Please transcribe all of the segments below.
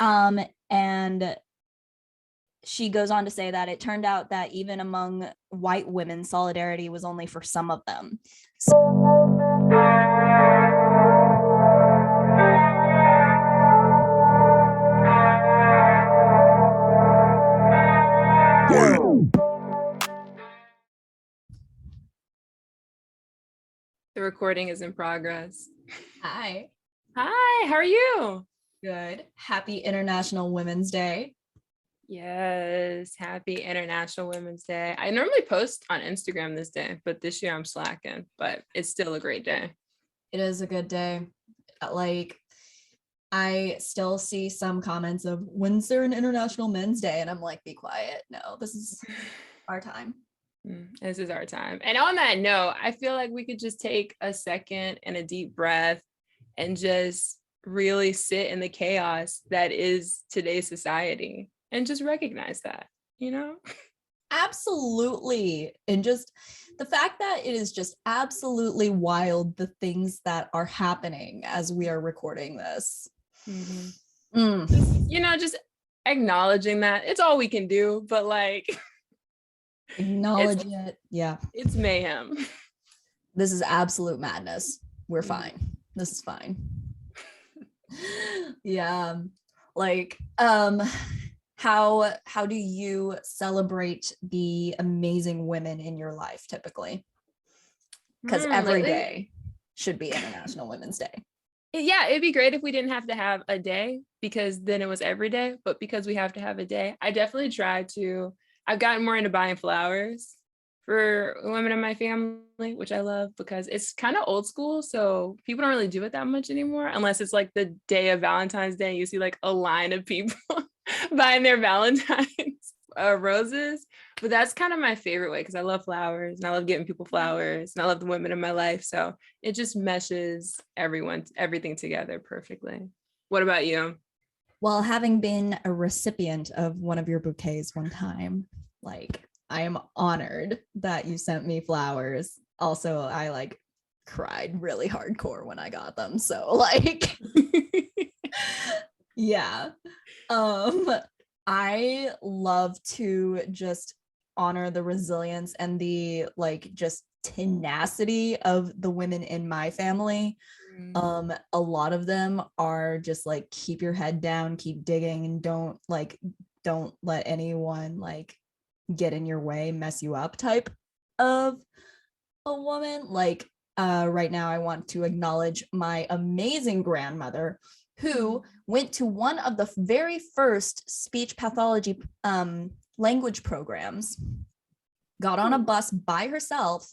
And she goes on to say that it turned out that even among white women, solidarity was only for some of them. The recording is in progress. Hi. Hi, how are you? Good. Happy International Women's Day. Yes, happy International Women's Day. I normally post on Instagram this day, but this year I'm slacking, but it's still a great day. It is a good day. Like, I still see some comments of, when's there an International Men's Day? And I'm like, be quiet. No, this is our time. This is our time. And on that note, I feel like we could just take a second and a deep breath and just really sit in the chaos that is today's society and just recognize that, you know? Absolutely. And just the fact that it is just absolutely wild, the things that are happening as we are recording this. Just acknowledging that it's all we can do, but like acknowledge it. Yeah. It's mayhem. This is absolute madness. We're fine. This is fine. Yeah. Like, how do you celebrate the amazing women in your life typically? Because every day should be International Women's Day. Yeah, it'd be great if we didn't have to have a day, because then it was every day, but because we have to have a day, I definitely I've gotten more into buying flowers for women in my family, which I love because it's kind of old school. So people don't really do it that much anymore, unless it's like the day of Valentine's Day. You see like a line of people buying their Valentine's roses. But that's kind of my favorite way, because I love flowers and I love giving people flowers and I love the women in my life. So it just meshes everything together perfectly. What about you? Well, having been a recipient of one of your bouquets one time, like, I am honored that you sent me flowers. Also, I like cried really hardcore when I got them. So like, yeah. I love to just honor the resilience and the like just tenacity of the women in my family. A lot of them are just like, keep your head down, keep digging, and don't let anyone like get in your way, mess you up type of a woman. Like, right now I want to acknowledge my amazing grandmother, who went to one of the very first speech pathology language programs, got on a bus by herself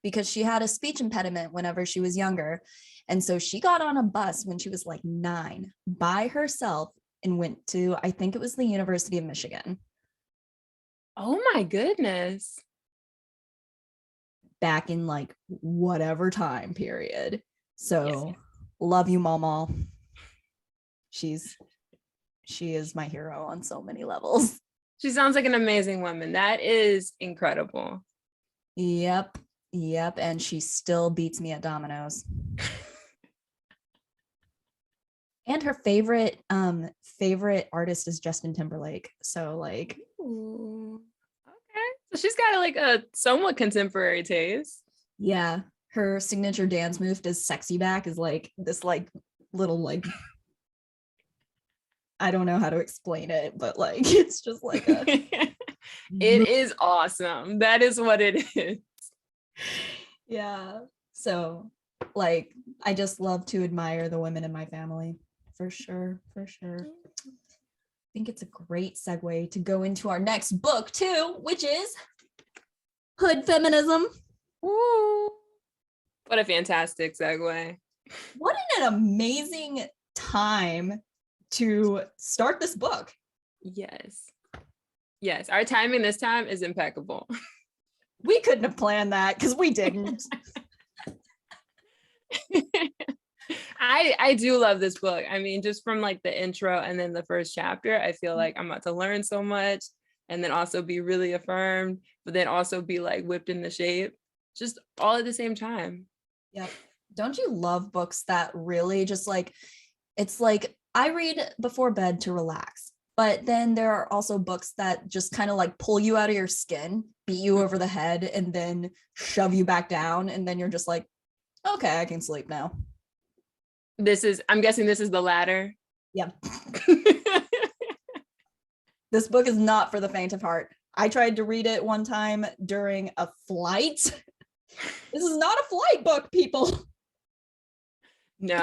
because she had a speech impediment whenever she was younger. And so she got on a bus when she was like 9 by herself and went to, I think it was the University of Michigan. Oh my goodness. Back in like whatever time period. So yes. Love you, Mama. She is my hero on so many levels. She sounds like an amazing woman. That is incredible. Yep. And she still beats me at dominoes. And her favorite artist is Justin Timberlake. So like, ooh, okay. So she's got like a somewhat contemporary taste. Yeah. Her signature dance move is sexy back, is like this like little like, I don't know how to explain it, but like it's just like a it is awesome. That is what it is. Yeah. So like, I just love to admire the women in my family. For sure. I think it's a great segue to go into our next book too, which is Hood Feminism. Woo. What a fantastic segue. What an amazing time to start this book. Yes, our timing this time is impeccable. We couldn't have planned that because we didn't. I do love this book. I mean, just from like the intro and then the first chapter, I feel like I'm about to learn so much, and then also be really affirmed, but then also be like whipped into shape, just all at the same time. Yeah. Don't you love books that really just like, it's like I read before bed to relax, but then there are also books that just kind of like pull you out of your skin, beat you over the head, and then shove you back down. And then you're just like, okay, I can sleep now. I'm guessing this is the latter. Yeah. This book is not for the faint of heart. I tried to read it one time during a flight. This is not a flight book, people. No,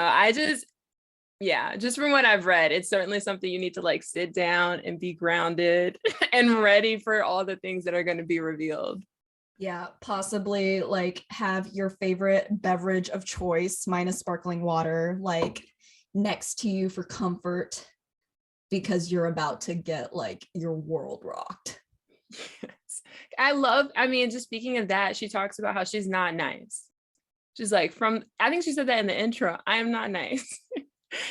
just from what I've read, it's certainly something you need to like sit down and be grounded and ready for all the things that are going to be revealed. Yeah, possibly like have your favorite beverage of choice, minus sparkling water, like next to you for comfort, because you're about to get like your world rocked. Yes. Just speaking of that, she talks about how she's not nice. She's like, I think she said that in the intro, I am not nice.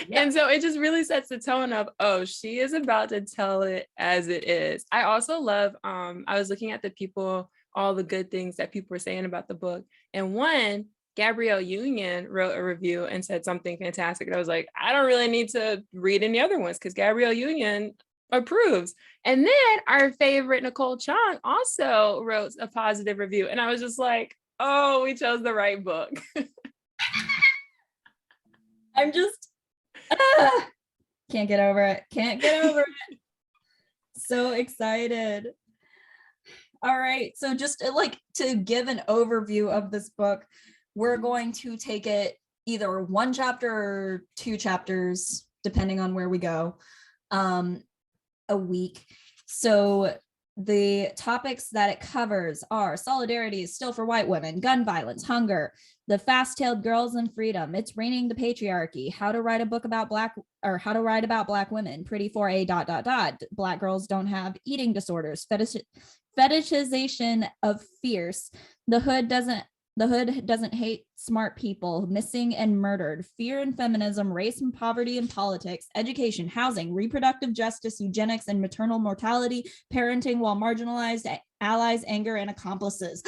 Yep. And so it just really sets the tone of, oh, she is about to tell it as it is. I also love, I was looking at all the good things that people were saying about the book. And one, Gabrielle Union wrote a review and said something fantastic. And I was like, I don't really need to read any other ones because Gabrielle Union approves. And then our favorite Nicole Chong also wrote a positive review. And I was just like, oh, we chose the right book. I'm just, can't get over it. So excited. All right. So just like to give an overview of this book, we're going to take it either one chapter or two chapters, depending on where we go, a week. So the topics that it covers are solidarity is still for white women, gun violence, hunger, the fast-tailed girls and freedom, it's raining the patriarchy, how to write about black women, pretty for a ... Black girls don't have eating disorders, fetishization of fierce, the hood doesn't hate smart people, missing and murdered, fear and feminism, race and poverty and politics, education, housing, reproductive justice, eugenics and maternal mortality, parenting while marginalized, allies, anger, and accomplices.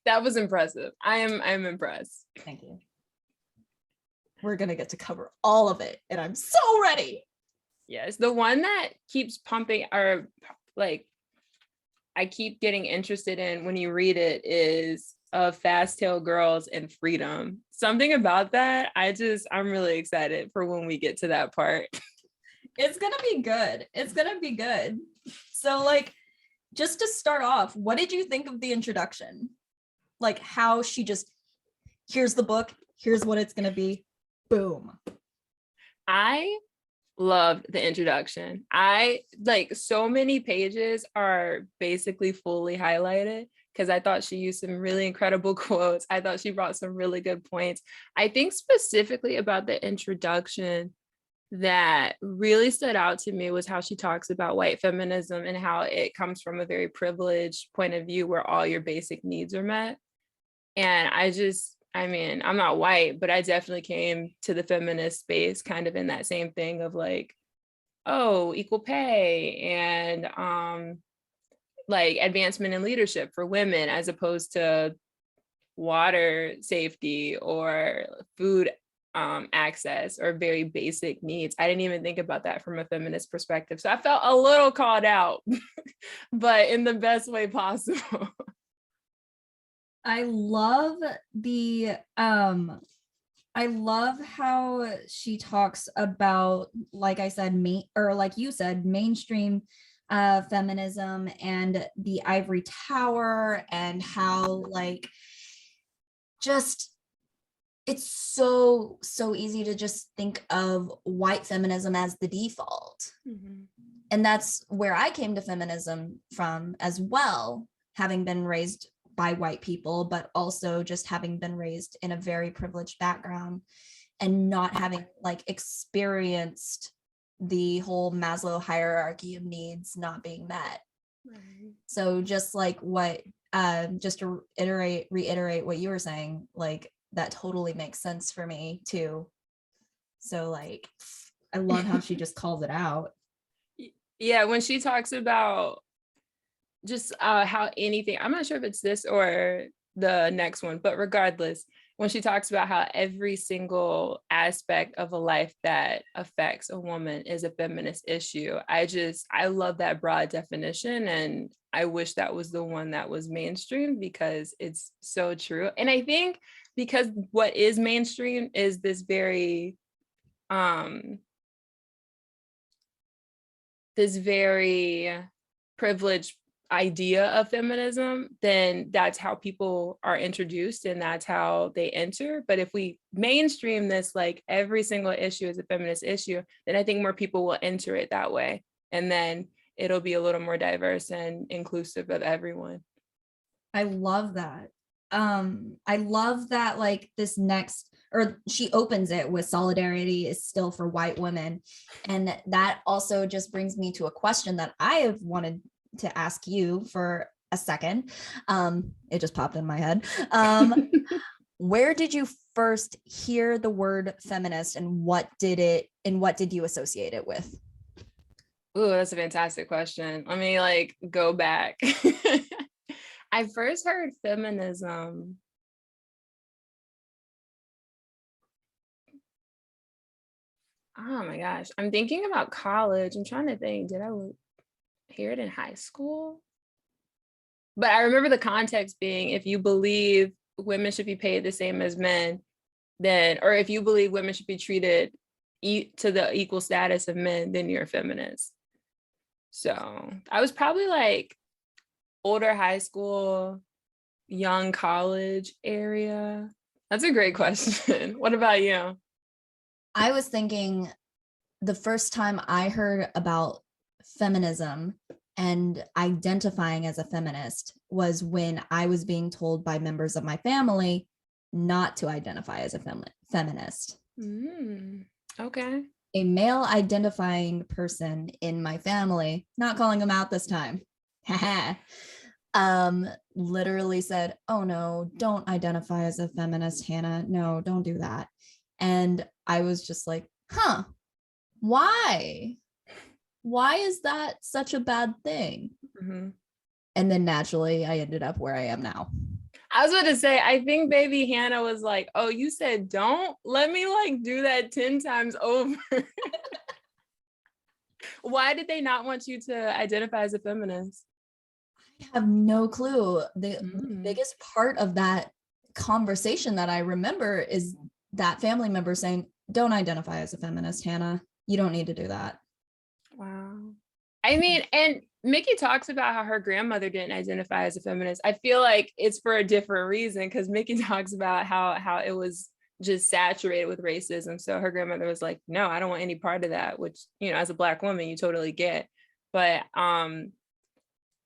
That was impressive. I'm impressed. Thank you. We're gonna get to cover all of it, and I'm so ready. Yes, the one that keeps pumping, or like I keep getting interested in when you read it, is Fast Tail Girls and Freedom. Something about that, I'm really excited for when we get to that part. It's gonna be good. It's gonna be good. So like, just to start off, what did you think of the introduction? Like how she just, here's the book, here's what it's gonna be, boom. I loved the introduction. So many pages are basically fully highlighted because I thought she used some really incredible quotes. I thought she brought some really good points. I think specifically about the introduction that really stood out to me was how she talks about white feminism and how it comes from a very privileged point of view where all your basic needs are met. And I'm not white, but I definitely came to the feminist space kind of in that same thing of like, oh, equal pay and like advancement in leadership for women as opposed to water safety or food access or very basic needs. I didn't even think about that from a feminist perspective. So I felt a little called out, but in the best way possible. I love how she talks about, like I said, like you said, mainstream feminism and the ivory tower, and how like just it's so easy to just think of white feminism as the default. Mm-hmm. And that's where I came to feminism from as well, having been raised by white people, but also just having been raised in a very privileged background and not having like experienced the whole Maslow hierarchy of needs not being met. Right. So just like what, just to reiterate what you were saying, like that totally makes sense for me too. So like, I love how she just calls it out. Yeah, when she talks about just how anything, I'm not sure if it's this or the next one, but regardless, when she talks about how every single aspect of a life that affects a woman is a feminist issue. I love that broad definition. And I wish that was the one that was mainstream, because it's so true. And I think because what is mainstream is this very, privileged idea of feminism, then that's how people are introduced and that's how they enter. But if we mainstream this, like every single issue is a feminist issue, then I think more people will enter it that way. And then it'll be a little more diverse and inclusive of everyone. I love that. I love that, like, this next, or she opens it with solidarity is still for white women. And that also just brings me to a question that I have wanted to ask you for a second. It just popped in my head. Where did you first hear the word feminist, and what did you associate it with? Ooh, that's a fantastic question. Let me like go back. I first heard feminism. Oh my gosh. I'm thinking about college. I'm trying to think, did I hear it in high school? But I remember the context being, if you believe women should be paid the same as men, then, or if you believe women should be treated to the equal status of men, then you're a feminist. So I was probably like older high school, young college area. That's a great question. What about you? I was thinking the first time I heard about feminism and identifying as a feminist was when I was being told by members of my family not to identify as a feminist. Okay. A male identifying person in my family, not calling them out this time, literally said, "Oh no, don't identify as a feminist, Hannah. No, don't do that." And I was just like, why? Why is that such a bad thing? Mm-hmm. And then naturally I ended up where I am now. I was about to say, I think baby Hannah was like, "Oh, you said don't? Let me like do that 10 times over." Why did they not want you to identify as a feminist? I have no clue. The biggest part of that conversation that I remember is that family member saying, "Don't identify as a feminist, Hannah. You don't need to do that." Wow. I mean, and Mikki talks about how her grandmother didn't identify as a feminist. I feel like it's for a different reason, because Mikki talks about how it was just saturated with racism. So her grandmother was like, "No, I don't want any part of that," which, you know, as a Black woman, you totally get. But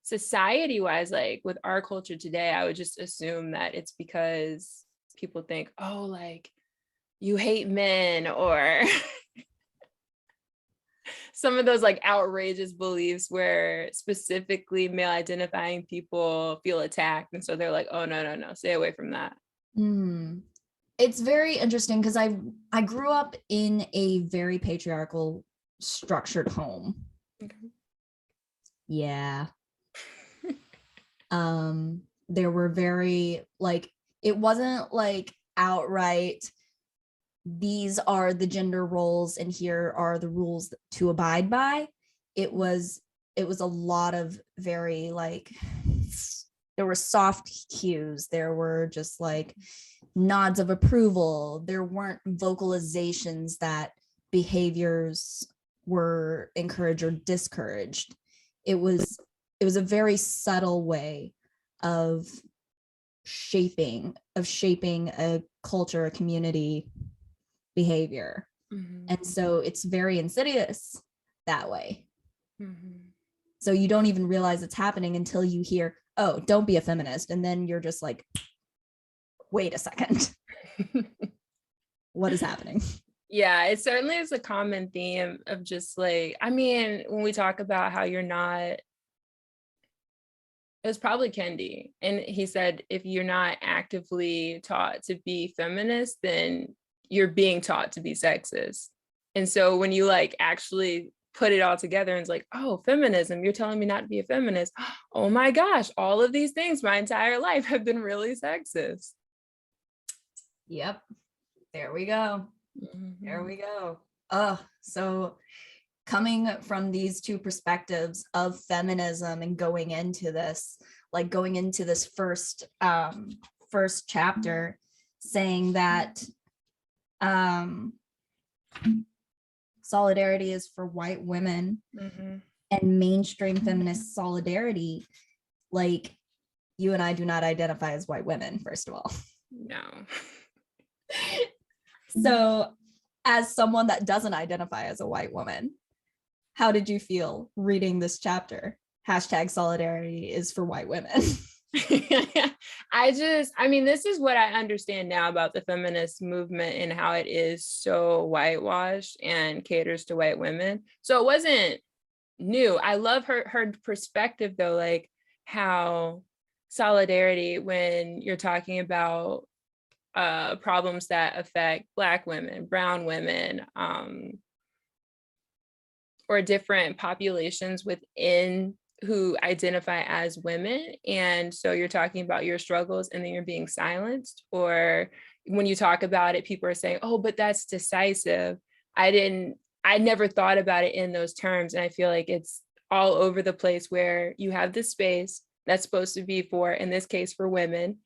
society wise, like with our culture today, I would just assume that it's because people think, "Oh, like you hate men," or some of those like outrageous beliefs where specifically male identifying people feel attacked. And so they're like, "Oh, no, stay away from that." It's very interesting because I grew up in a very patriarchal structured home. Okay. Yeah. There were very, like, it wasn't like outright, these are the gender roles and here are the rules to abide by. It was a lot of very, like, there were soft cues, there were just like nods of approval, there weren't vocalizations that behaviors were encouraged or discouraged. It was a very subtle way of shaping a culture, a community behavior. And so it's very insidious that way. So you don't even realize it's happening until you hear, "Oh, don't be a feminist," and then you're just like, wait a second. What is happening? Yeah, it certainly is a common theme of just like, I mean, when we talk about how you're not, it was probably Kendi, and he said, if you're not actively taught to be feminist, then you're being taught to be sexist. And so when you like actually put it all together and it's like, "Oh, feminism, you're telling me not to be a feminist. Oh my gosh, all of these things my entire life have been really sexist." Yep. There we go. There we go. So coming from these two perspectives of feminism and going into this first chapter, saying that solidarity is for white women, and mainstream feminist solidarity, like, you and I do not identify as white women, first of all. No. So as someone that doesn't identify as a white woman, how did you feel reading this chapter? Hashtag solidarity is for white women. I mean, this is what I understand now about the feminist movement and how it is so whitewashed and caters to white women. So it wasn't new. I love her perspective though, like how solidarity, when you're talking about problems that affect Black women, brown women, or different populations within who identify as women. And so you're talking about your struggles and then you're being silenced. Or when you talk about it, people are saying, oh, but that's decisive. I never thought about it in those terms. And I feel like it's all over the place, where you have this space that's supposed to be for, in this case, for women.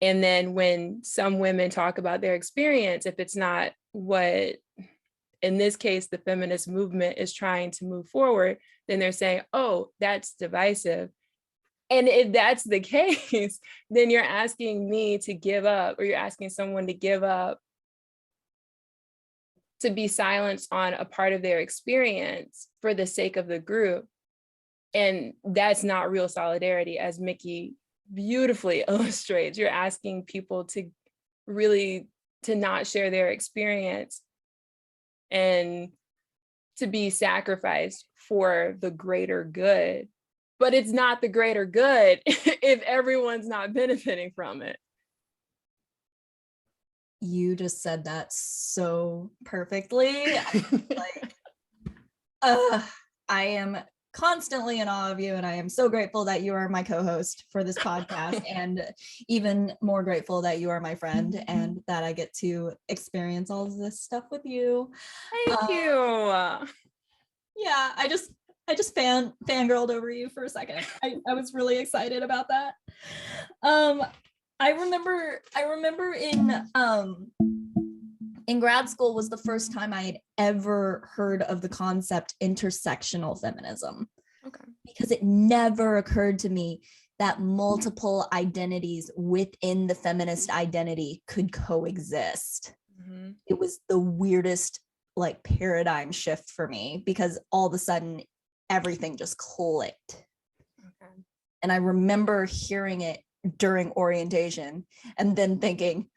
And then when some women talk about their experience, if it's not what, in this case, the feminist movement is trying to move forward, then they're saying, oh, that's divisive. And if that's the case, then you're asking me to give up, or you're asking someone to give up, to be silenced on a part of their experience for the sake of the group. And that's not real solidarity, as Mikki beautifully illustrates. You're asking people to really, to not share their experience and to be sacrificed for the greater good. But it's not the greater good if everyone's not benefiting from it. You just said that so perfectly. I am constantly in awe of you, and I am so grateful that you are my co-host for this podcast, and even more grateful that you are my friend and that I get to experience all of this stuff with you. Thank you. Yeah, I just fangirled over you for a second. I was really excited about that. I remember in grad school was the first time I had ever heard of the concept intersectional feminism. Okay. Because it never occurred to me that multiple identities within the feminist identity could coexist. It was the weirdest like paradigm shift for me, because all of a sudden everything just clicked. Okay. And I remember hearing it during orientation and then thinking,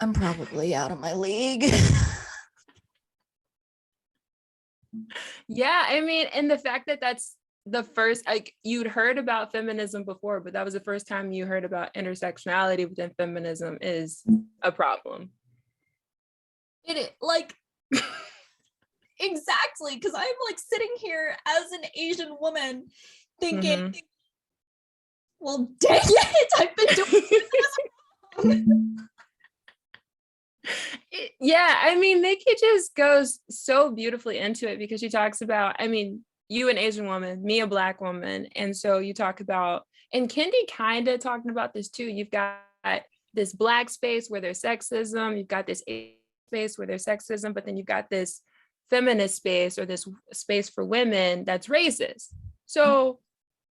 I'm probably out of my league. Yeah, I mean, and the fact that that's the first, like, you'd heard about feminism before, but that was the first time you heard about intersectionality within feminism is a problem. It like exactly, because I'm like sitting here as an Asian woman thinking, well, dang it, I've been doing this. Yeah, I mean, Mikki just goes so beautifully into it, because she talks about, I mean, you an Asian woman, me a Black woman. And so you talk about, and Kendi kind of talking about this too, you've got this Black space where there's sexism, you've got this Asian space where there's sexism, but then you've got this feminist space, or this space for women that's racist. So,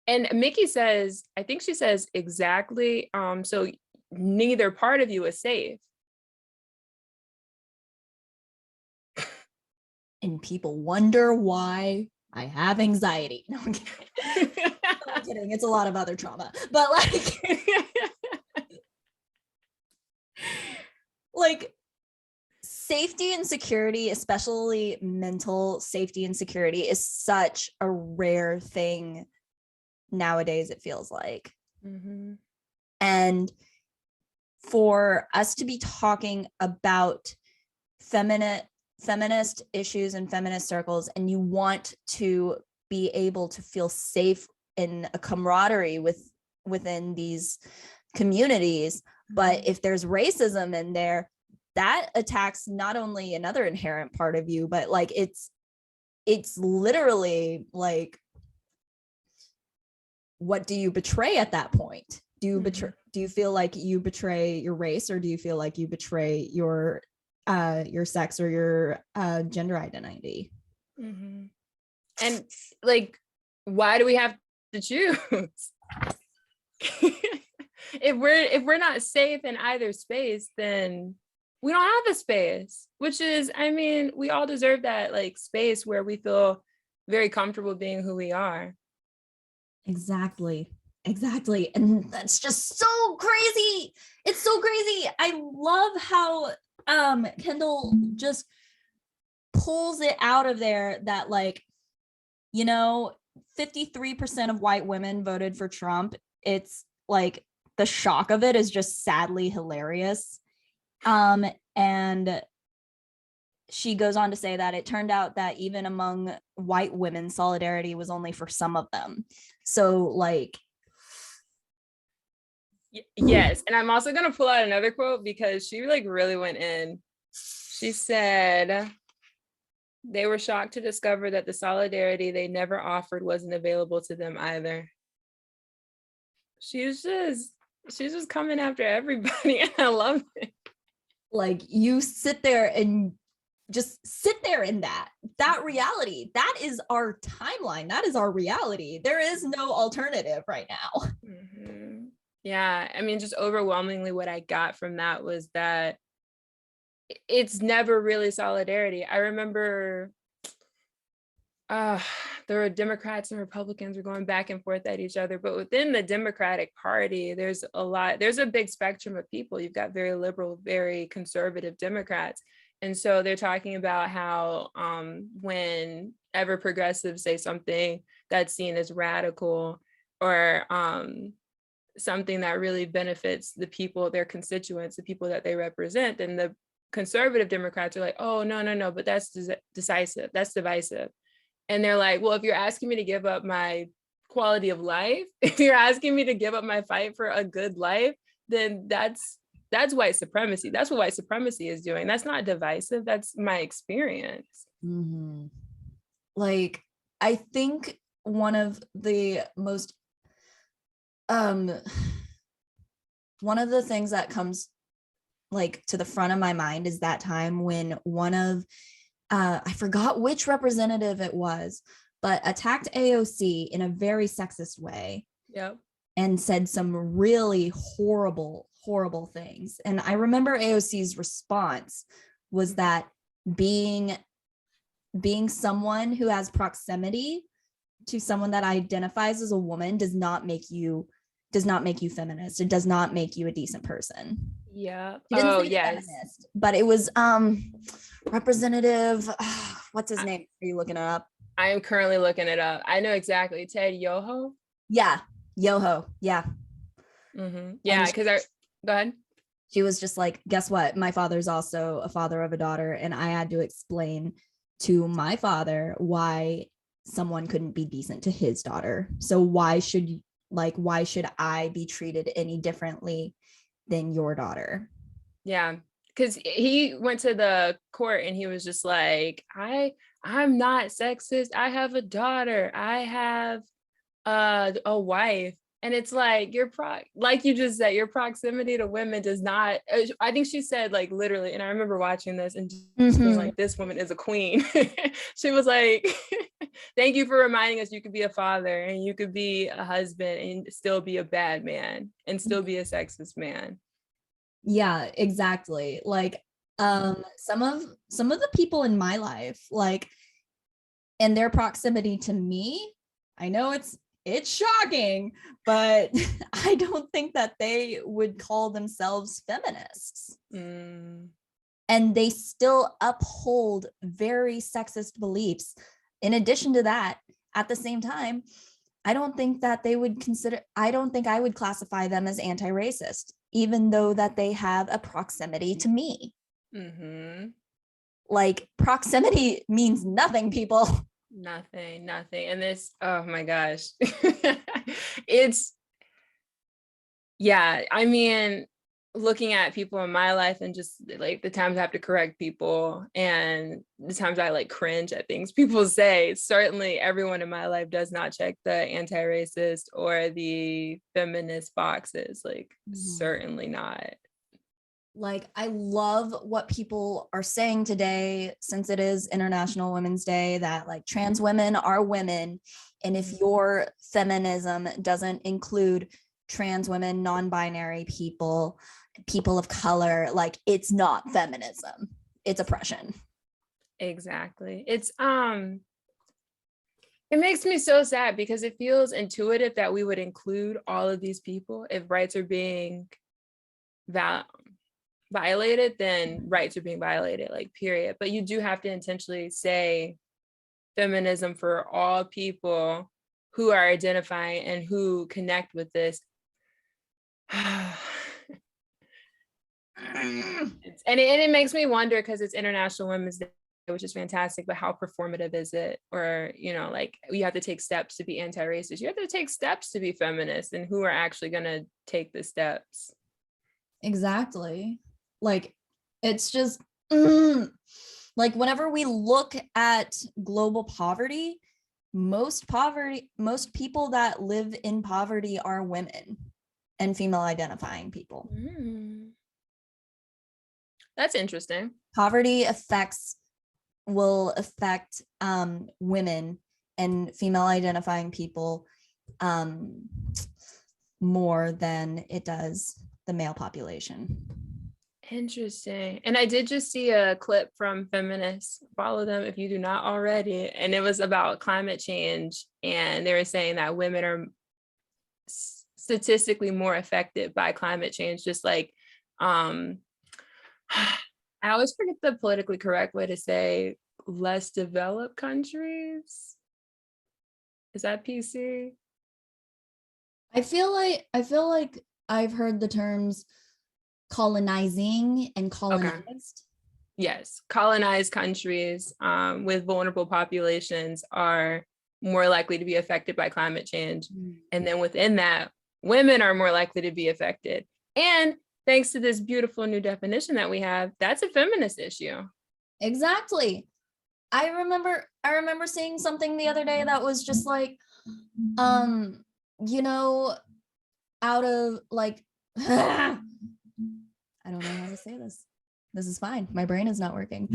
and Mikki says, I think she says exactly, so neither part of you is safe. And people wonder why I have anxiety. No, I'm kidding. I'm kidding. It's a lot of other trauma, but like safety and security, especially mental safety and security, is such a rare thing nowadays, it feels like. And for us to be talking about feminist issues and feminist circles, and you want to be able to feel safe in a camaraderie within these communities, But if there's racism in there, that attacks not only another inherent part of you, but like it's literally like, what do you betray at that point? Do you feel like you betray your race, or do you feel like you betray your sex or your gender identity? And like, why do we have to choose? if we're not safe in either space, then we don't have a space, which is, I mean, we all deserve that like space where we feel very comfortable being who we are. Exactly. And that's just so crazy. It's so crazy. I love how Kendall just pulls it out of there that, like, 53% of white women voted for Trump. It's like the shock of it is just sadly hilarious. And she goes on to say that it turned out that even among white women, solidarity was only for some of them. So like, yes. And I'm also going to pull out another quote because she like really went in. She said, they were shocked to discover that the solidarity they never offered wasn't available to them either. She's just coming after everybody, and I love it. Like, you sit there and just sit there in that reality. That is our timeline. That is our reality. There is no alternative right now. Yeah, I mean, just overwhelmingly what I got from that was that it's never really solidarity. I remember there were Democrats and Republicans were going back and forth at each other, but within the Democratic Party, there's a big spectrum of people. You've got very liberal, very conservative Democrats. And so they're talking about how whenever progressives say something that's seen as radical or something that really benefits the people, their constituents, the people that they represent, then the conservative Democrats are like, oh, no, but that's decisive, that's divisive. And they're like, well, if you're asking me to give up my quality of life, if you're asking me to give up my fight for a good life, then that's white supremacy. That's what white supremacy is doing. That's not divisive. That's my experience. Like, I think one of the most one of the things that comes like to the front of my mind is that time when one of I forgot which representative it was, but attacked AOC in a very sexist way. Yep. And said some really horrible things. And I remember AOC's response was that being someone who has proximity to someone that identifies as a woman does not make you feminist. It does not make you a decent person. Yeah. Oh, yes. Feminist, but it was Representative, what's his name? Are you looking it up? I am currently looking it up. I know exactly. Ted Yoho. Yeah. Yoho. Yeah. Yeah, because go ahead. She was just like, guess what? My father's also a father of a daughter, and I had to explain to my father why someone couldn't be decent to his daughter. So why should I be treated any differently than your daughter? Yeah, because he went to the court and he was just like, I'm not sexist. I have a daughter. I have a wife. And it's like like you just said, your proximity to women does not, I think she said like literally, and I remember watching this and just being like, this woman is a queen. She was like, thank you for reminding us you could be a father and you could be a husband and still be a bad man and still be a sexist man. Yeah, exactly. Like some of the people in my life, like, and their proximity to me, I know it's shocking, but I don't think that they would call themselves feminists. And they still uphold very sexist beliefs. In addition to that, at the same time, I don't think I would classify them as anti-racist, even though that they have a proximity to me. Like, proximity means nothing, people. Nothing. And this, oh my gosh. Yeah, I mean, looking at people in my life and just like the times I have to correct people and the times I like cringe at things people say, certainly everyone in my life does not check the anti-racist or the feminist boxes. Like, certainly not. Like, I love what people are saying today, since it is International Women's Day, that like trans women are women. And if your feminism doesn't include trans women, non-binary people, people of color, like, it's not feminism, it's oppression. Exactly. It makes me so sad because it feels intuitive that we would include all of these people. If rights are being violated, then rights are being violated, like, period. But you do have to intentionally say feminism for all people who are identifying and who connect with this. And it makes me wonder, because it's International Women's Day, which is fantastic, but how performative is it? Or, you know, like, you have to take steps to be anti-racist. You have to take steps to be feminist, and who are actually going to take the steps? Exactly. Like, it's just like, whenever we look at global poverty, most people that live in poverty are women and female identifying people. That's interesting. Poverty will affect women and female identifying people more than it does the male population. Interesting. And I did just see a clip from Feminists. Follow them if you do not already. And it was about climate change. And they were saying that women are statistically more affected by climate change. Just like, I always forget the politically correct way to say less developed countries. Is that PC? I feel like I've heard the terms colonizing and colonized. Okay. Yes, colonized countries with vulnerable populations are more likely to be affected by climate change. And then within that, women are more likely to be affected. And thanks to this beautiful new definition that we have, that's a feminist issue. Exactly. I remember seeing something the other day that was just like, you know, out of like, I don't know how to say this. This is fine. My brain is not working.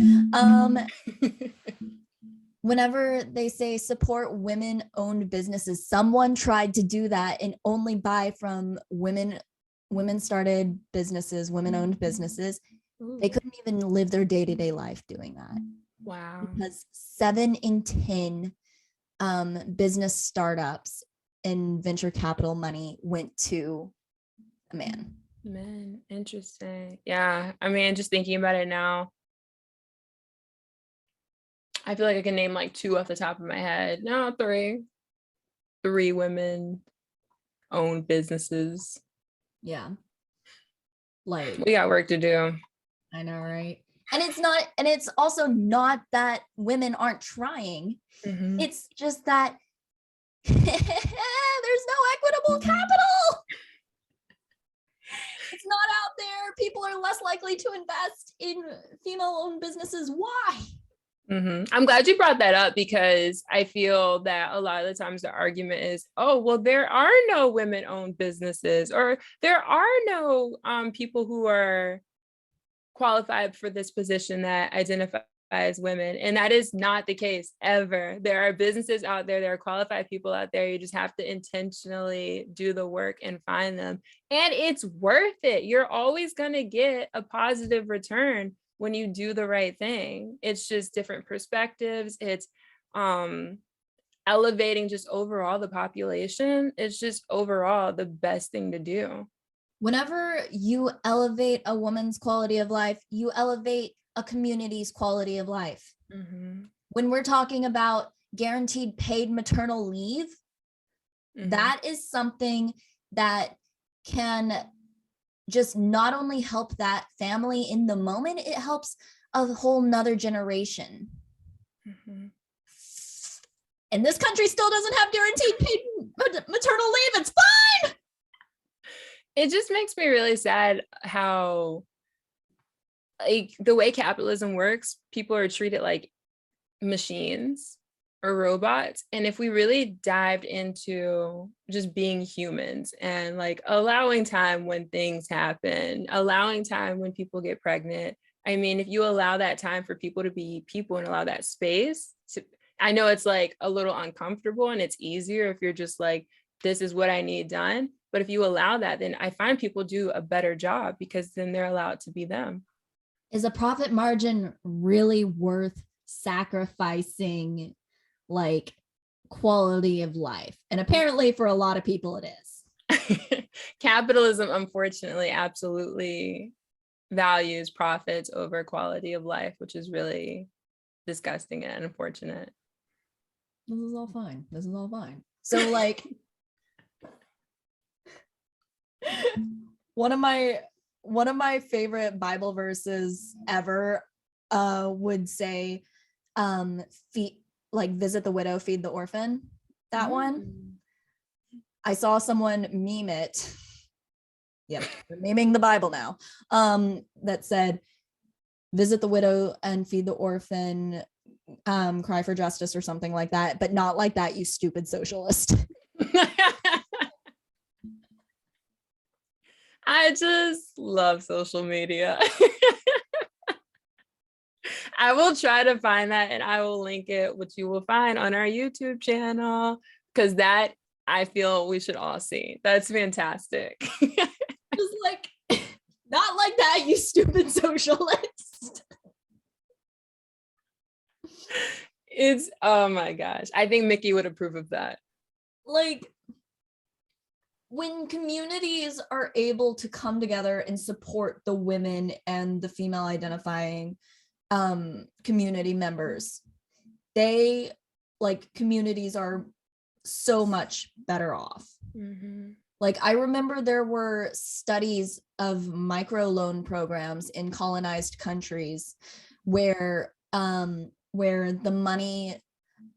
Whenever they say support women-owned businesses, someone tried to do that and only buy from women-started businesses, women-owned businesses. Ooh. They couldn't even live their day-to-day life doing that. Wow. Because 7 in 10 business startups and venture capital money went to a man. Man, interesting. Yeah, I mean, just thinking about it now, I feel like I can name like 2 off the top of my head. No, 3 women owned businesses. Yeah, like, we got work to do. I know, right? And it's also not that women aren't trying. Mm-hmm. It's just that there's no equitable capital. It's not out there. People are less likely to invest in female-owned businesses. Why? Mm-hmm. I'm glad you brought that up, because I feel that a lot of the times the argument is, oh, well, there are no women-owned businesses, or there are no people who are qualified for this position that identify as women. And that is not the case ever. There are businesses out there, there are qualified people out there. You just have to intentionally do the work and find them. And it's worth it. You're always going to get a positive return when you do the right thing. It's just different perspectives. It's elevating just overall the population. It's just overall the best thing to do. Whenever you elevate a woman's quality of life, you elevate a community's quality of life. Mm-hmm. When we're talking about guaranteed paid maternal leave, mm-hmm. that is something that can just not only help that family in the moment, it helps a whole nother generation. Mm-hmm. And this country still doesn't have guaranteed paid maternal leave. It's fine. It just makes me really sad how, like, the way capitalism works, people are treated like machines or robots. And if we really dived into just being humans and like allowing time when things happen, allowing time when people get pregnant. I mean, if you allow that time for people to be people and allow that space to, I know it's like a little uncomfortable and it's easier if you're just like, this is what I need done. But if you allow that, then I find people do a better job because then they're allowed to be them. Is a profit margin really worth sacrificing like quality of life? And apparently for a lot of people it is. Capitalism, unfortunately, absolutely values profits over quality of life, which is really disgusting and unfortunate. This is all fine. This is all fine. So like one of my favorite Bible verses ever would say feed, like visit the widow, feed the orphan. That one. I saw someone meme it. Yep, they're memeing the Bible now. That said, visit the widow and feed the orphan, cry for justice or something like that, but not like that, you stupid socialist. I just love social media. I will try to find that and I will link it, which you will find on our YouTube channel, because that I feel we should all see. That's fantastic. Just like, not like that, you stupid socialist. It's, oh my gosh. I think Mikki would approve of that. Like, when communities are able to come together and support the women and the female identifying community members, they like communities are so much better off. Mm-hmm. Like I remember there were studies of microloan programs in colonized countries where the money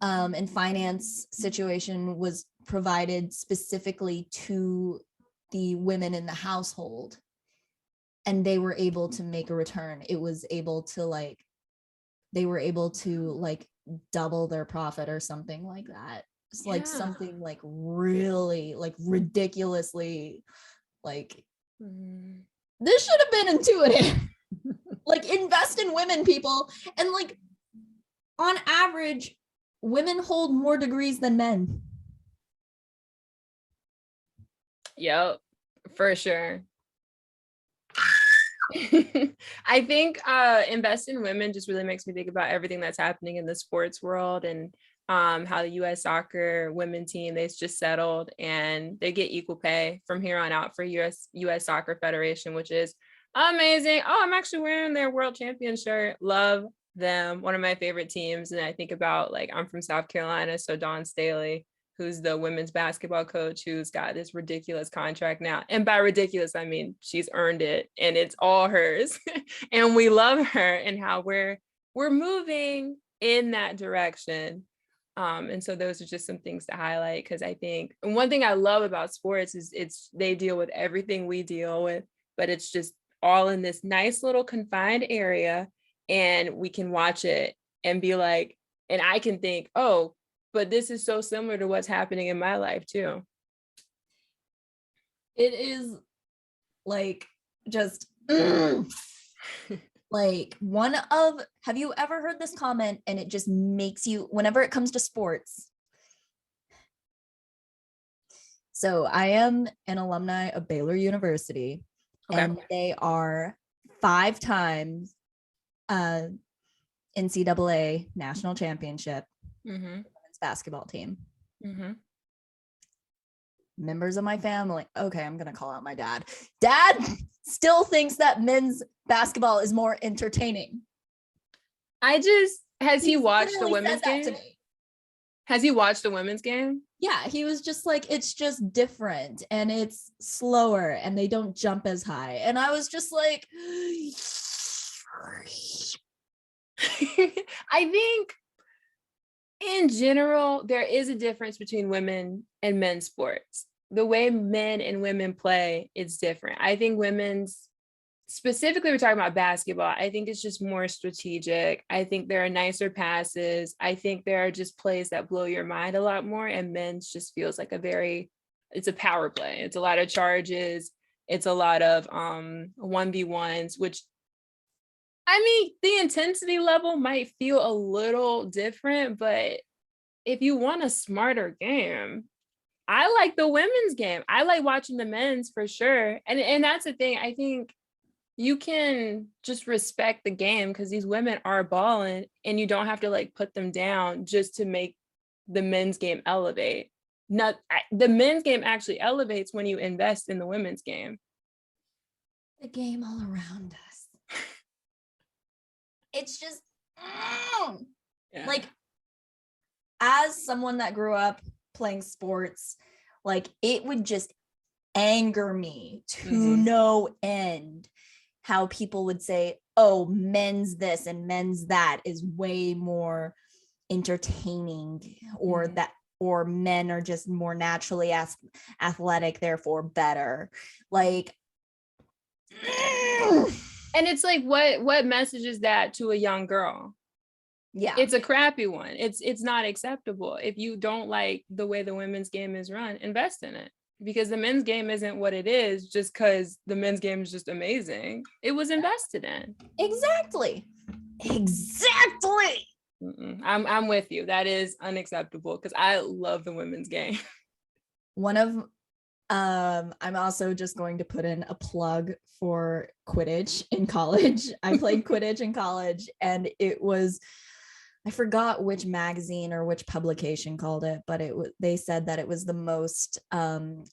and finance situation was provided specifically to the women in the household, and they were able to make a return. It was able to like, they were able to like double their profit or something like that. It's like something like really like ridiculously like this should have been intuitive. Like invest in women, people. And like on average, women hold more degrees than men. Yep, for sure. I think invest in women just really makes me think about everything that's happening in the sports world and how the U.S. soccer women team, they just settled and they get equal pay from here on out for U.S. Soccer Federation, which is amazing. Oh, I'm actually wearing their world champion shirt. Love them. One of my favorite teams. And I think about like, I'm from South Carolina, so Dawn Staley, who's the women's basketball coach, who's got this ridiculous contract now. And by ridiculous, I mean, she's earned it and it's all hers. And we love her and how we're moving in that direction. And so those are just some things to highlight, because I think, and one thing I love about sports is they deal with everything we deal with, but it's just all in this nice little confined area, and we can watch it and be like, and I can think, oh, but this is so similar to what's happening in my life too. It is like just like one of, have you ever heard this comment and it just makes you, whenever it comes to sports. So I am an alumni of Baylor University, and they are 5 times NCAA national championship women's basketball team. Members of my family. Okay, I'm gonna call out my dad. Dad still thinks that men's basketball is more entertaining. Has he watched the women's game? Has he watched the women's game? Yeah, he was just like, it's just different and it's slower and they don't jump as high. And I was just like, I think in general, there is a difference between women and men's sports. the way men and women play, it's different. I think specifically we're talking about basketball, I think it's just more strategic. I think there are nicer passes. I think there are just plays that blow your mind a lot more, and men's just feels like it's a power play. It's a lot of charges. It's a lot of 1v1s, which, I mean, the intensity level might feel a little different, but if you want a smarter game, I like the women's game. I like watching the men's for sure. And that's the thing. I think you can just respect the game because these women are balling, and you don't have to like put them down just to make the men's game elevate. The men's game actually elevates when you invest in the women's game. The game all around us. It's just like, as someone that grew up playing sports, like, it would just anger me to no end how people would say, oh, men's this and men's that is way more entertaining, or that, or men are just more naturally athletic, therefore better. Like, and it's like, what message is that to a young girl? Yeah, it's a crappy one. It's not acceptable. If you don't like the way the women's game is run, invest in it, because the men's game isn't what it is just because the men's game is just amazing. It was invested in. Exactly. I'm with you. That is unacceptable, because I love the women's game. I'm also just going to put in a plug for Quidditch in college. I played Quidditch in college, and it was, I forgot which magazine or which publication called it, but they said that it was the most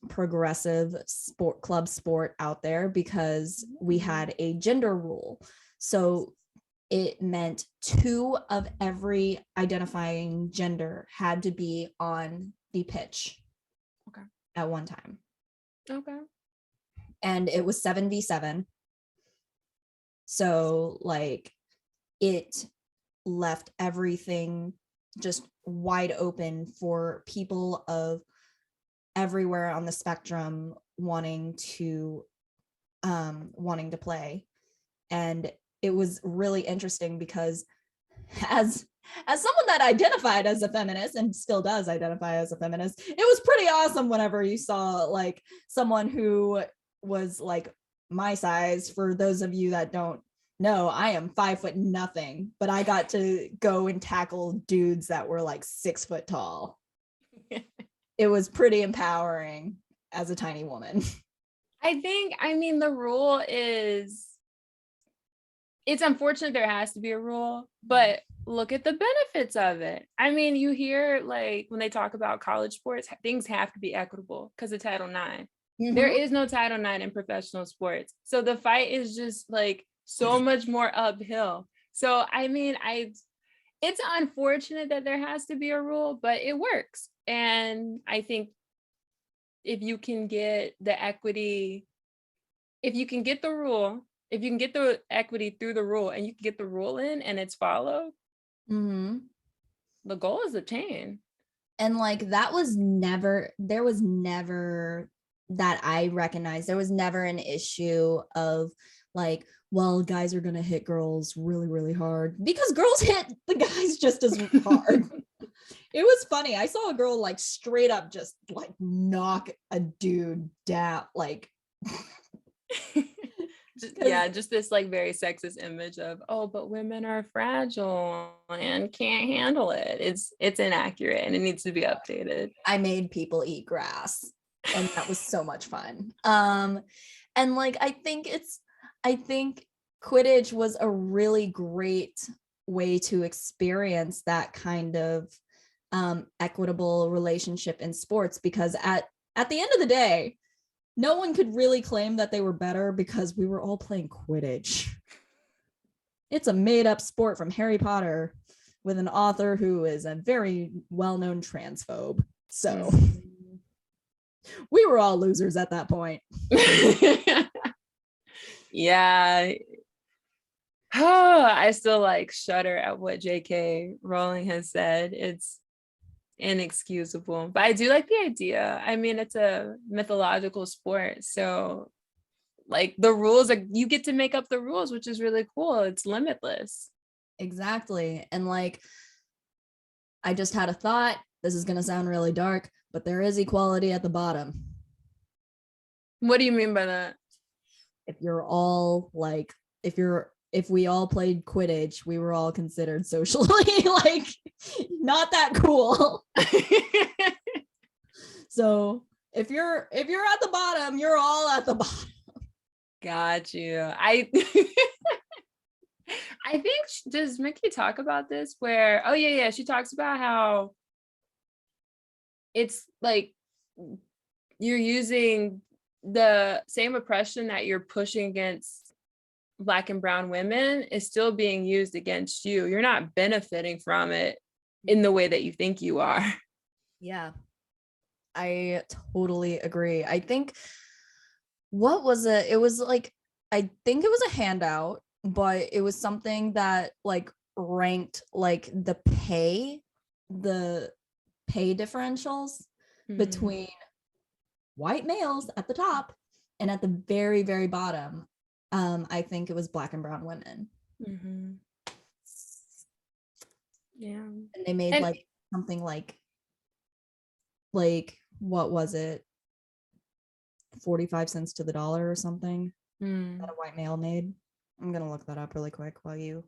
progressive club sport out there, because we had a gender rule. So it meant 2 of every identifying gender had to be on the pitch at one time. Okay. And it was 7v7. So like, it left everything just wide open for people of everywhere on the spectrum wanting to play. And it was really interesting because as someone that identified as a feminist and still does identify as a feminist, it was pretty awesome whenever you saw like someone who was like my size. For those of you that don't know, I am 5 foot nothing, but I got to go and tackle dudes that were like 6 foot tall. It was pretty empowering as a tiny woman. I mean, the rule is, it's unfortunate there has to be a rule, but look at the benefits of it. I mean, you hear like when they talk about college sports, things have to be equitable because of Title IX. There is no Title IX in professional sports. So the fight is just like so much more uphill. So, I mean, it's unfortunate that there has to be a rule, but it works. And I think if you can get the equity, if you can get the rule, if you can get the equity through the rule, and you can get the rule in and it's followed, the goal is attained. And like, there was never that I recognized, there was never an issue of like, well, guys are gonna hit girls really, really hard, because girls hit the guys just as hard. It was funny. I saw a girl like straight up just like knock a dude down, like just this like very sexist image of, oh, but women are fragile and can't handle it. It's inaccurate and it needs to be updated. I made people eat grass, and that was so much fun. And like, I think Quidditch was a really great way to experience that kind of equitable relationship in sports, because at the end of the day, no one could really claim that they were better because we were all playing Quidditch. It's a made-up sport from Harry Potter with an author who is a very well-known transphobe. So we were all losers at that point. Yeah. Oh, I still like shudder at what J.K. Rowling has said. inexcusable. But I do like the idea. I mean, it's a mythological sport, so like the rules are, you get to make up the rules, which is really cool. It's limitless. Exactly. And like, I just had a thought. This is going to sound really dark, but there is equality at the bottom. What do you mean by that? If you're all like, if we all played Quidditch, we were all considered socially like not that cool. So if you're at the bottom, you're all at the bottom. Got you. I think, does Mikki talk about this where, oh yeah, she talks about how it's like you're using the same oppression that you're pushing against Black and brown women is still being used against you. You're not benefiting from it in the way that you think you are. Yeah, I totally agree. I think, what was it? It was like, I think it was a handout, but it was something that like ranked like the pay differentials between white males at the top and at the very, very bottom. I think it was Black and brown women. Yeah. And they made like something like what was it? 45 cents to the dollar or something that a white male made. I'm gonna look that up really quick while you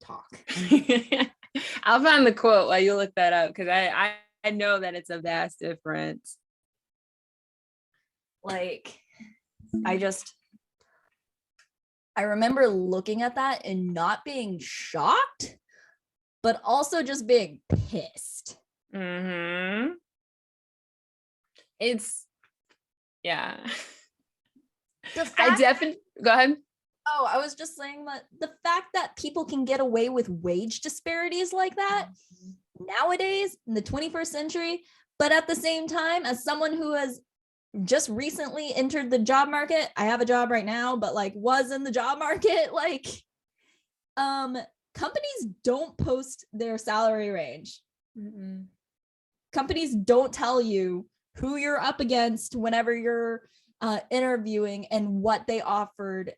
talk. I'll find the quote while you look that up, because I know that it's a vast difference. Like, I remember looking at that and not being shocked, but also just being pissed. It's, yeah. I definitely, go ahead. Oh, I was just saying that the fact that people can get away with wage disparities like that nowadays in the 21st century, but at the same time, as someone who has just recently entered the job market, I have a job right now, but like was in the job market, like companies don't post their salary range. Companies don't tell you who you're up against whenever you're interviewing and what they offered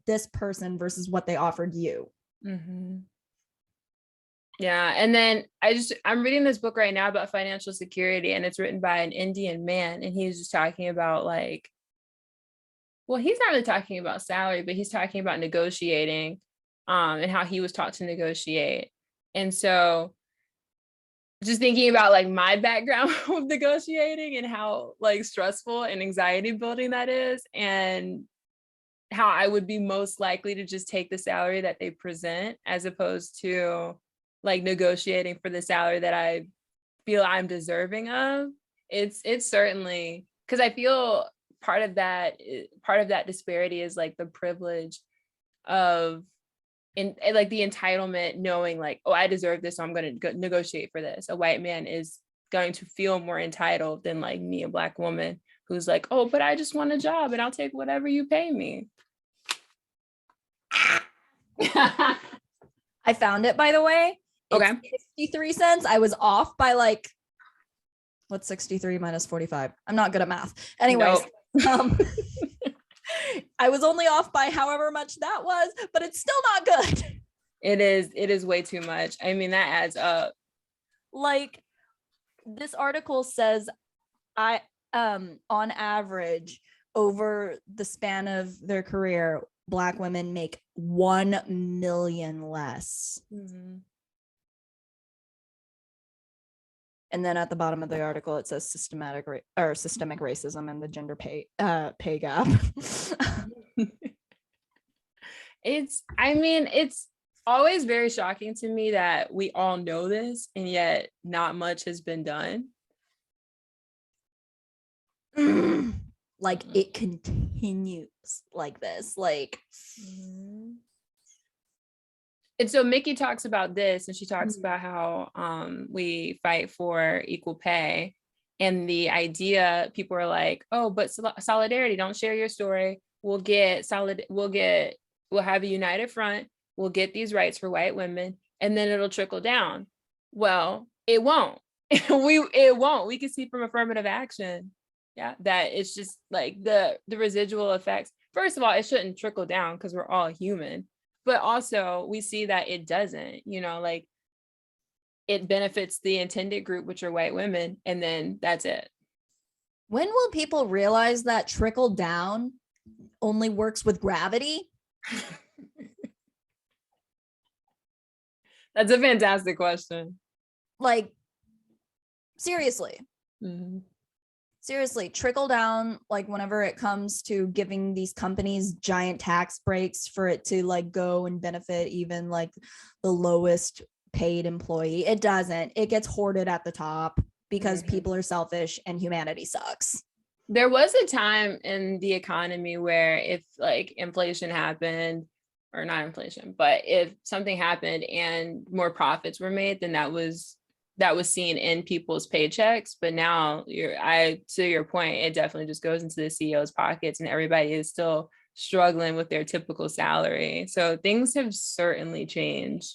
this person versus what they offered you. Yeah. And then I'm reading this book right now about financial security, and it's written by an Indian man, and he's just talking about like, well, he's not really talking about salary, but he's talking about negotiating and how he was taught to negotiate. And so just thinking about like my background of negotiating and how like stressful and anxiety building that is, and how I would be most likely to just take the salary that they present as opposed to like negotiating for the salary that I feel I'm deserving of. It's certainly, because I feel part of that disparity is like the privilege of and like the entitlement, knowing like, oh, I deserve this, so I'm going to negotiate for this. A white man is going to feel more entitled than like me, a Black woman, who's like, oh, but I just want a job and I'll take whatever you pay me. I found it, by the way. It's okay. 63 cents. I was off by like, what's 63 minus 45? I'm not good at math. Anyways, nope. I was only off by however much that was, but it's still not good. It is way too much. I mean, that adds up. Like, this article says on average over the span of their career, Black women make 1 million less. And then at the bottom of the article, it says systemic racism and the gender pay gap. It's always very shocking to me that we all know this, and yet not much has been done. Like, it continues like this. Like, and so Mikki talks about this, and she talks about how we fight for equal pay, and the idea, people are like, oh, but solidarity, don't share your story. We'll have a united front. We'll get these rights for white women, and then it'll trickle down. Well, it won't. It won't. We can see from affirmative action, yeah, that it's just like the residual effects. First of all, it shouldn't trickle down because we're all human, but also we see that it doesn't, like it benefits the intended group, which are white women, and then that's it. When will people realize that trickle down only works with gravity? That's a fantastic question. Like, seriously. Mm-hmm. Seriously, trickle down, like whenever it comes to giving these companies giant tax breaks for it to like go and benefit even like the lowest paid employee, it doesn't. It gets hoarded at the top because people are selfish and humanity sucks. There was a time in the economy where if like inflation happened, or not inflation, but if something happened and more profits were made, then that was seen in people's paychecks. But now to your point, it definitely just goes into the CEO's pockets and everybody is still struggling with their typical salary. So things have certainly changed.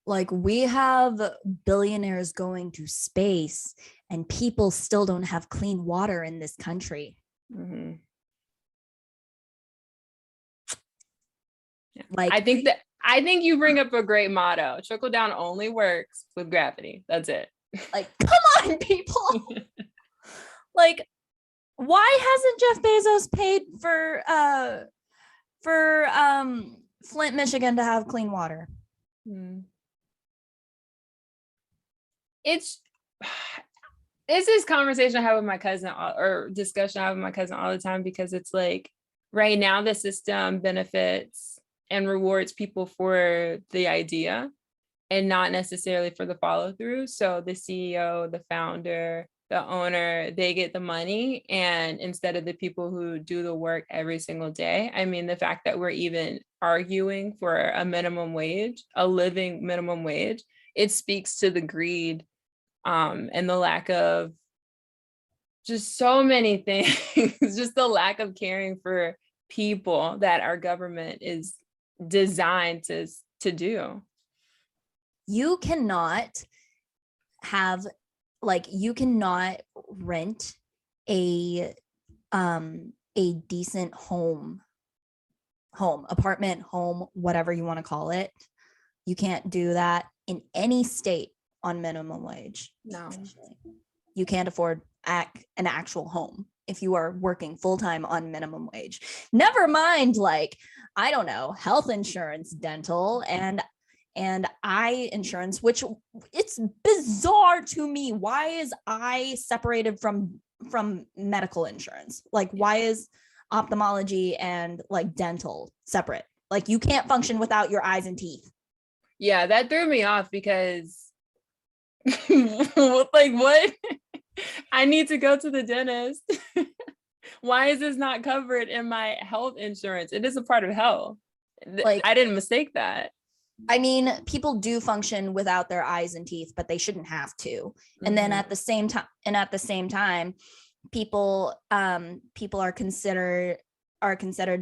Like, we have billionaires going to space and people still don't have clean water in this country. Mm-hmm. Yeah. Like, I think you bring up a great motto. Trickle down only works with gravity. That's it. Like, come on, people. Like, why hasn't Jeff Bezos paid for Flint, Michigan to have clean water? It's this conversation I have with my cousin, or discussion I have with my cousin all the time, because it's like right now the system benefits and rewards people for the idea and not necessarily for the follow through. So the CEO, the founder, the owner, they get the money, and instead of the people who do the work every single day. I mean, the fact that we're even arguing for a minimum wage, a living minimum wage, it speaks to the greed and the lack of just so many things, just the lack of caring for people that our government is designed to do. You cannot have, like, you cannot rent a decent home, apartment, home, whatever you want to call it. You can't do that in any state on minimum wage. No. You can't afford an actual home if you are working full-time on minimum wage. Never mind, like, I don't know, health insurance, dental, and eye insurance, which it's bizarre to me. Why is eye separated from medical insurance? Like, why is ophthalmology and like dental separate? Like, you can't function without your eyes and teeth. Yeah, that threw me off because like, what? I need to go to the dentist. Why is this not covered in my health insurance? It is a part of health. Like, I didn't mistake that. I mean, people do function without their eyes and teeth, but they shouldn't have to. And then at the same time, people are considered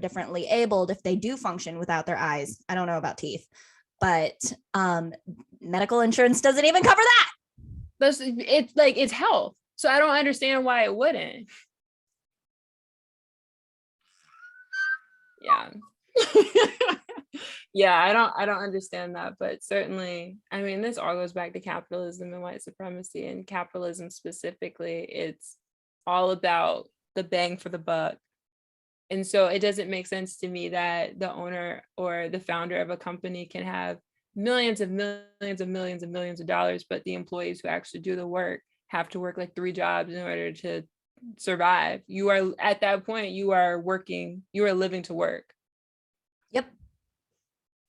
differently abled if they do function without their eyes. I don't know about teeth, but medical insurance doesn't even cover that. It's like, it's health. So I don't understand why it wouldn't. Yeah. Yeah, I don't understand that, but certainly, I mean, this all goes back to capitalism and white supremacy, and capitalism specifically. It's all about the bang for the buck. And so it doesn't make sense to me that the owner or the founder of a company can have millions of millions of dollars, but the employees who actually do the work have to work like 3 jobs in order to survive. You are, at that point, you are living to work. Yep.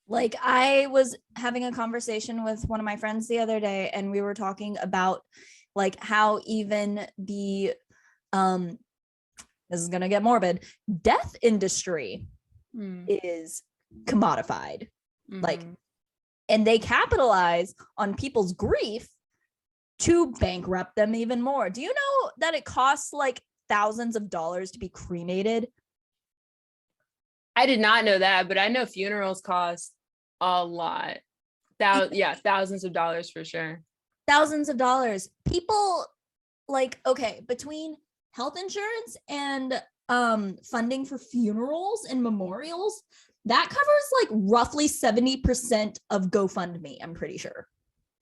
Like, I was having a conversation with one of my friends the other day, and we were talking about like how even the this is going to get morbid, death industry is commodified. Like, and they capitalize on people's grief to bankrupt them even more. Do you know that it costs like thousands of dollars to be cremated? I did not know that, but I know funerals cost a lot. Yeah, thousands of dollars for sure. thousands of dollars. People like, okay, between health insurance and funding for funerals and memorials, that covers like roughly 70% of GoFundMe, I'm pretty sure.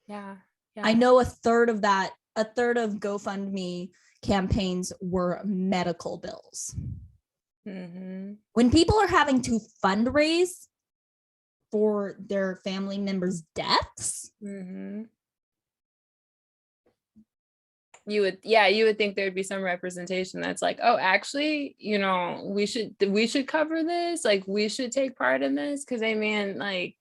Yeah. I know a third of GoFundMe campaigns were medical bills. When people are having to fundraise for their family members' deaths, you would think there'd be some representation that's like, oh, actually, you know, we should cover this, like we should take part in this, because I mean, like,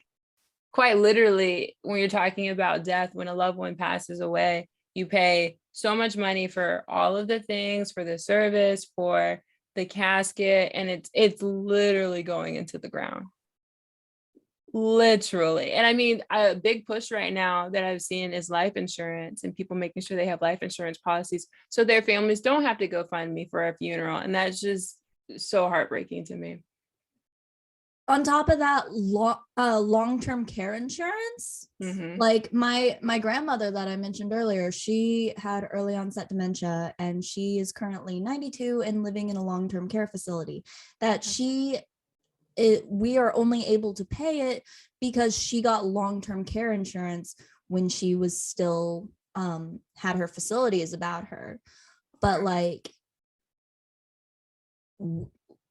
quite literally, when you're talking about death, when a loved one passes away, you pay so much money for all of the things, for the service, for the casket, and it's literally going into the ground. Literally. And I mean, a big push right now that I've seen is life insurance, and people making sure they have life insurance policies so their families don't have to go fund me for a funeral. And that's just so heartbreaking to me. On top of that, long-term care insurance, like my grandmother that I mentioned earlier, she had early onset dementia, and she is currently 92 and living in a long-term care facility. That we are only able to pay it because she got long-term care insurance when she was still had her facilities about her. But like,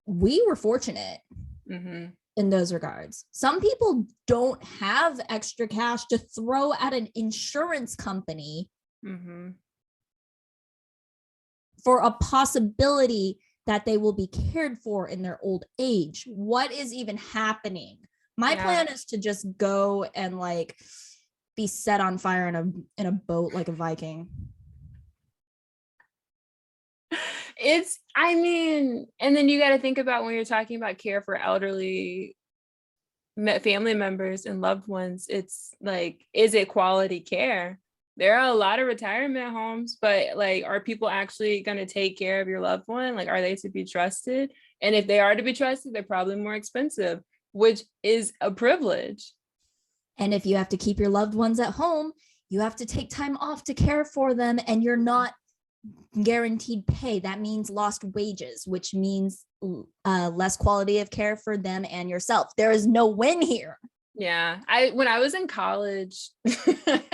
we were fortunate in those regards. Some people don't have extra cash to throw at an insurance company for a possibility that they will be cared for in their old age. What is even happening? My plan is to just go and like be set on fire in a boat like a Viking. I mean, and then you got to think about when you're talking about care for elderly family members and loved ones, it's like, is it quality care? There are a lot of retirement homes, but like, are people actually going to take care of your loved one? Like, are they to be trusted? And if they are to be trusted, they're probably more expensive, which is a privilege. And if you have to keep your loved ones at home, you have to take time off to care for them, and you're not guaranteed pay. That means lost wages, which means less quality of care for them and yourself. There is no win here. Yeah, when I was in college, I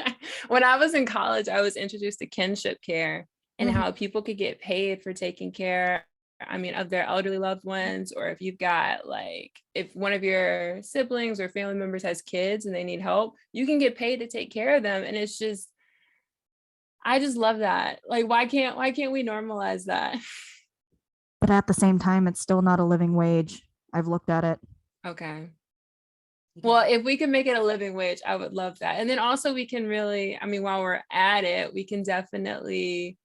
was introduced to kinship care and how people could get paid for taking care, I mean, of their elderly loved ones, or if you've got like, if one of your siblings or family members has kids and they need help, you can get paid to take care of them. And it's just, I just love that. Like, why can't we normalize that? But at the same time, it's still not a living wage. I've looked at it. Okay. Well, if we can make it a living wage, I would love that. And then also we can really, I mean, while we're at it, we can definitely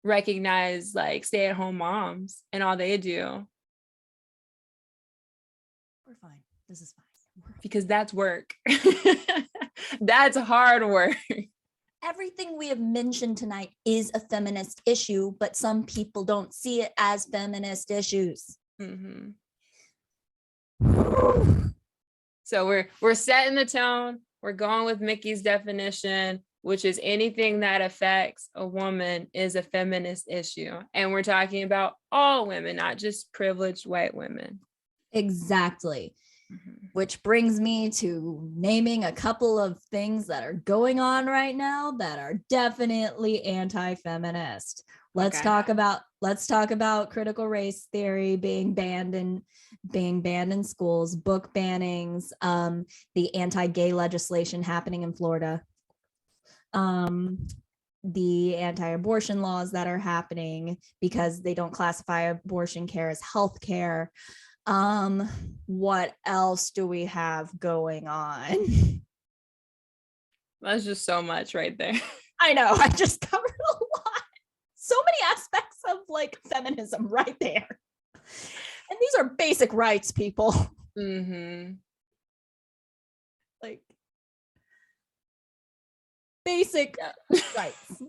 recognize like stay-at-home moms and all they do. We're fine. This is fine. Because that's work. That's hard work. Everything we have mentioned tonight is a feminist issue, but some people don't see it as feminist issues. So we're setting the tone. We're going with Mikki's definition, which is anything that affects a woman is a feminist issue. And we're talking about all women, not just privileged white women. Exactly. Which brings me to naming a couple of things that are going on right now that are definitely anti-feminist. Let's talk about critical race theory being banned in schools, book bannings, the anti-gay legislation happening in Florida, the anti-abortion laws that are happening because they don't classify abortion care as health care. What else do we have going on? That's just so much right there. I know, I just covered a lot. So many aspects of like feminism right there. And these are basic rights, people. Like basic rights.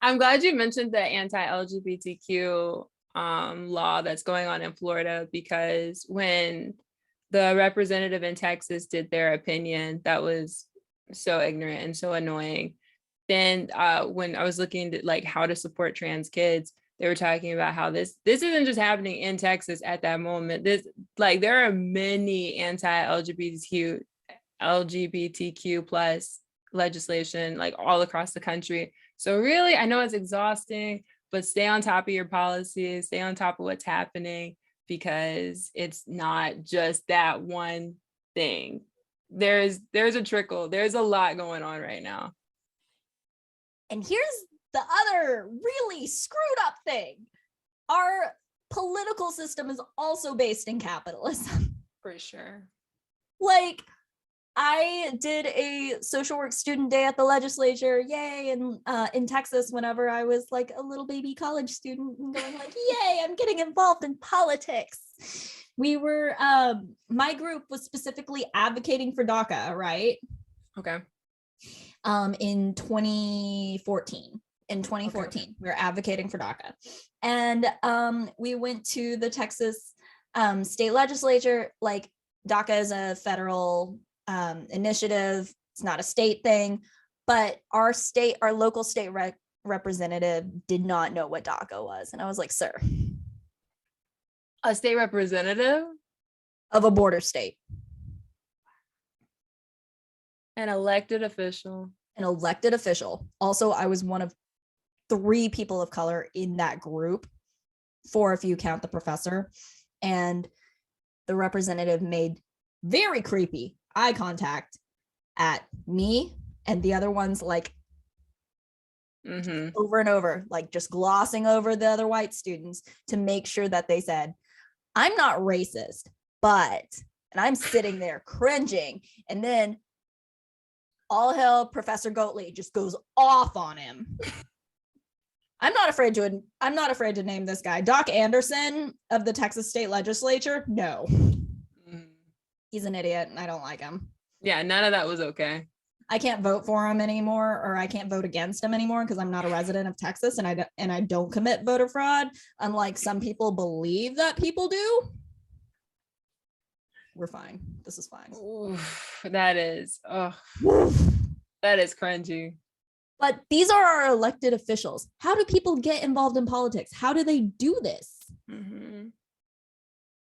I'm glad you mentioned the anti-LGBTQ law that's going on in Florida, because when the representative in Texas did their opinion, that was so ignorant and so annoying. then when I was looking at like how to support trans kids, they were talking about how this isn't just happening in Texas at that moment. This, like, there are many LGBTQ plus legislation like all across the country. So really, I know it's exhausting, but stay on top of your policies, stay on top of what's happening, because it's not just that one thing. There's a trickle. There's a lot going on right now. And here's the other really screwed up thing. Our political system is also based in capitalism. For sure. Like, I did a social work student day at the legislature, yay, in Texas whenever I was like a little baby college student and going like, yay, I'm getting involved in politics. We were, my group was specifically advocating for DACA, right? Okay. In 2014. In 2014, okay. We were advocating for DACA. And we went to the Texas state legislature. Like, DACA is a federal initiative. It's not a state thing, but our local state representative did not know what DACA was. And I was like, sir. A state representative? Of a border state. An elected official. An elected official. Also, I was one of 3 people of color in that group, 4 if you count the professor. And the representative made very creepy eye contact at me and the other ones, like over and over, like just glossing over the other white students to make sure that they said, I'm not racist, but, and I'm sitting there cringing. And then all hell, Professor Goatley just goes off on him. I'm not afraid to name this guy. Doc Anderson of the Texas State Legislature. No. He's an idiot and I don't like him. Yeah, none of that was okay. I can't vote for him anymore, or I can't vote against him anymore because I'm not a resident of Texas and I don't commit voter fraud, unlike some people believe that people do. We're fine. This is fine. Oof, that is cringy. But these are our elected officials. How do people get involved in politics? How do they do this?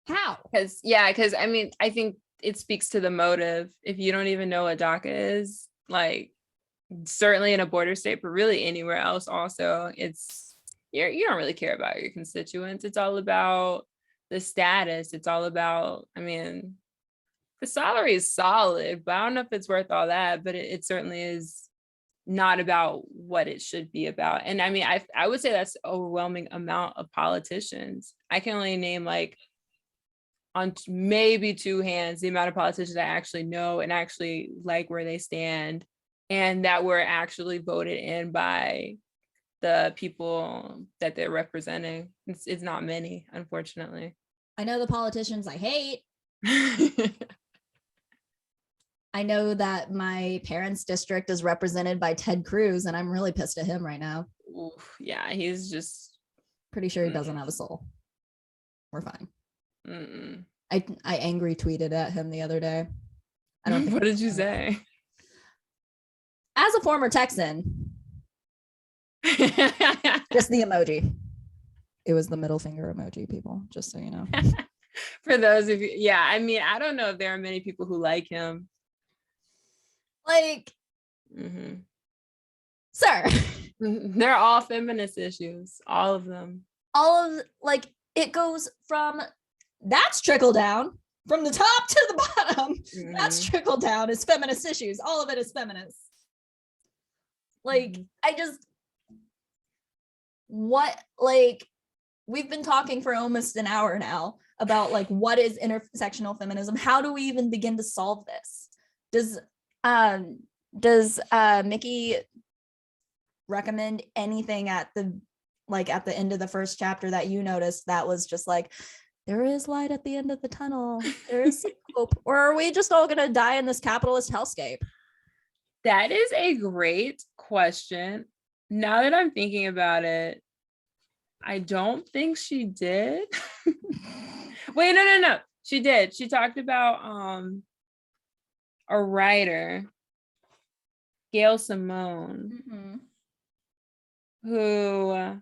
How? Because I mean, I think it speaks to the motive. If you don't even know what DACA is, like, certainly in a border state, but really anywhere else also, it's you don't really care about your constituents. It's all about the status. It's all about, I mean, the salary is solid, but I don't know if it's worth all that, but it certainly is not about what it should be about. And I mean, I would say that's an overwhelming amount of politicians. I can only name like on maybe 2 hands the amount of politicians I actually know and actually like where they stand and that were actually voted in by the people that they're representing. It's not many, unfortunately. I know the politicians I hate. I know that my parents' district is represented by Ted Cruz, and I'm really pissed at him right now. Oof, yeah, he's just pretty sure he doesn't have a soul. We're fine. I angry tweeted at him the other day. I don't think what did you say? As a former Texan, just the emoji. It was the middle finger emoji, people, just so you know. For those of you, yeah, I mean, I don't know if there are many people who like him. Like, sir. They're all feminist issues, all of them. All of, like, it goes from, that's trickle down, from the top to the bottom. That's trickle down is feminist issues. All of it is feminist. Like, we've been talking for almost an hour now about like what is intersectional feminism. How do we even begin to solve this? Does Mikki recommend anything at the end of the first chapter that you noticed that was just like, there is light at the end of the tunnel, there is hope? Or are we just all gonna die in this capitalist hellscape? That is a great question. Now that I'm thinking about it, I don't think she did. Wait, no. She did. She talked about a writer. Gail Simone, Mm-hmm. who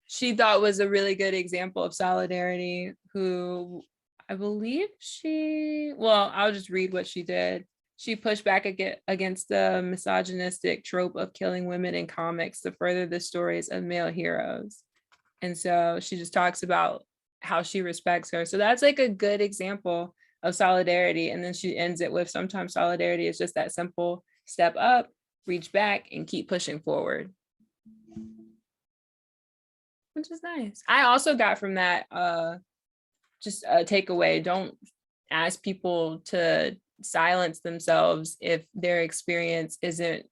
she thought was a really good example of solidarity, who I believe I'll just read what she did. She pushed back against the misogynistic trope of killing women in comics to further the stories of male heroes. And so she just talks about how she respects her. So that's like a good example of solidarity. And then she ends it with, sometimes solidarity is just that simple step up, reach back, and keep pushing forward. Which is nice. I also got from that just a takeaway. Don't ask people to silence themselves if their experience isn't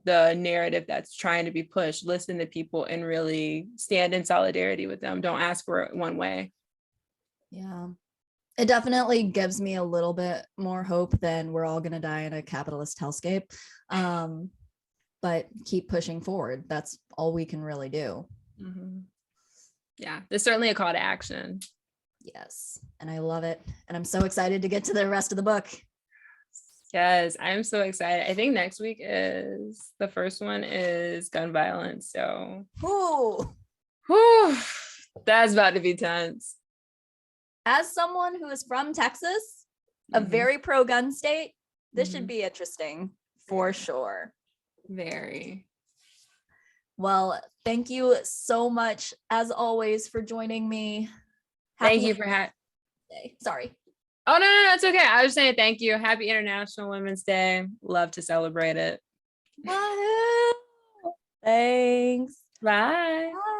the narrative that's trying to be pushed. Listen to people and really stand in solidarity with them. Don't ask for it one way. Yeah. It definitely gives me a little bit more hope than we're all going to die in a capitalist hellscape. But keep pushing forward. That's all we can really do. Mm-hmm. Yeah, there's certainly a call to action. Yes. And I love it. And I'm so excited to get to the rest of the book. Yes, I'm so excited. I think next week is the first one is gun violence. So that's about to be tense. As someone who is from Texas, a very pro-gun state, this should be interesting for sure. Very. Well, thank you so much, as always, for joining me. Thank you for Sorry. Oh, no, it's okay. I was saying thank you. Happy International Women's Day. Love to celebrate it. Woohoo! Thanks. Bye. Bye.